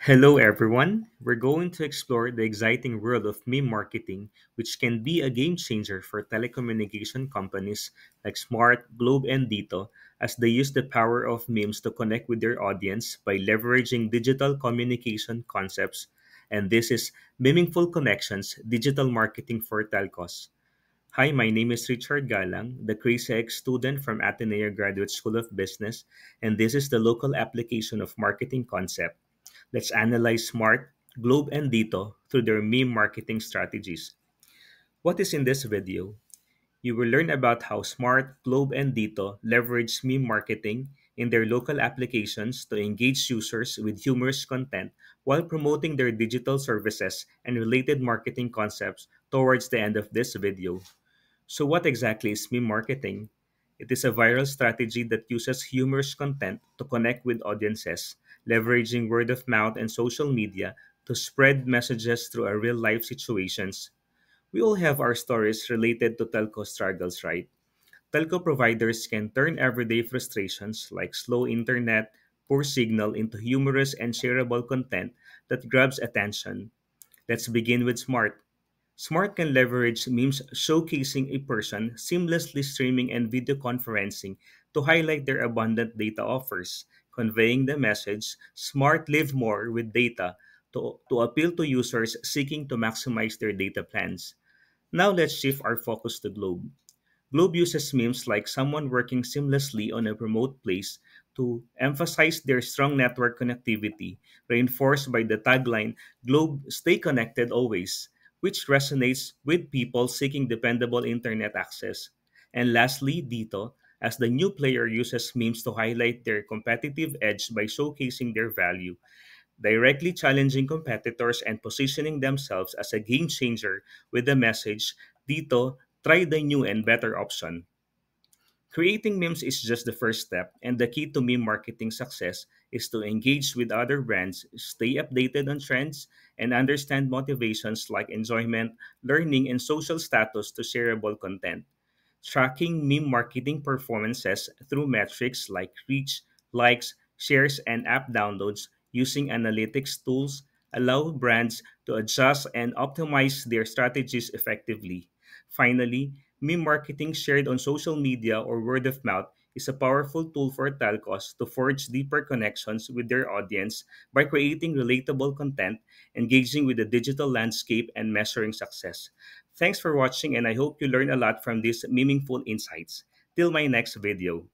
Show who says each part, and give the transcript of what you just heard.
Speaker 1: Hello, everyone. We're going to explore the exciting world of meme marketing, which can be a game changer for telecommunication companies like Smart, Globe, and Dito, as they use the power of memes to connect with their audience by leveraging digital communication concepts. And this is Meaningful Connections Digital Marketing for Telcos. Hi, my name is Richard Galang, the Crazy X student from Ateneo Graduate School of Business, and this is the local application of marketing concept. Let's analyze Smart, Globe, and Dito through their meme marketing strategies. What is in this video? You will learn about how Smart, Globe, and Dito leverage meme marketing in their local applications to engage users with humorous content while promoting their digital services and related marketing concepts towards the end of this video. So, what exactly is meme marketing? It is a viral strategy that uses humorous content to connect with audiences, leveraging word of mouth and social media to spread messages through a real life situations. We all have our stories related to telco struggles, right? Telco providers can turn everyday frustrations like slow internet, poor signal into humorous and shareable content that grabs attention. Let's begin with Smart. Smart can leverage memes showcasing a person seamlessly streaming and video conferencing to highlight their abundant data offers, conveying the message Smart live more with data to appeal to users seeking to maximize their data plans. Now let's shift our focus to Globe. Globe uses memes like someone working seamlessly on a remote place to emphasize their strong network connectivity, reinforced by the tagline Globe Stay Connected Always, which resonates with people seeking dependable internet access. And lastly, Dito, as the new player uses memes to highlight their competitive edge by showcasing their value, directly challenging competitors and positioning themselves as a game changer with the message, Dito, try the new and better option. Creating memes is just the first step, and the key to meme marketing success is to engage with other brands, stay updated on trends, and understand motivations like enjoyment, learning, and social status to shareable content. Tracking meme marketing performances through metrics like reach, likes, shares, and app downloads using analytics tools allow brands to adjust and optimize their strategies effectively. Finally, meme marketing shared on social media or word of mouth is a powerful tool for telcos to forge deeper connections with their audience by creating relatable content, engaging with the digital landscape, and measuring success. Thanks for watching, and I hope you learned a lot from these meaningful insights. Till my next video.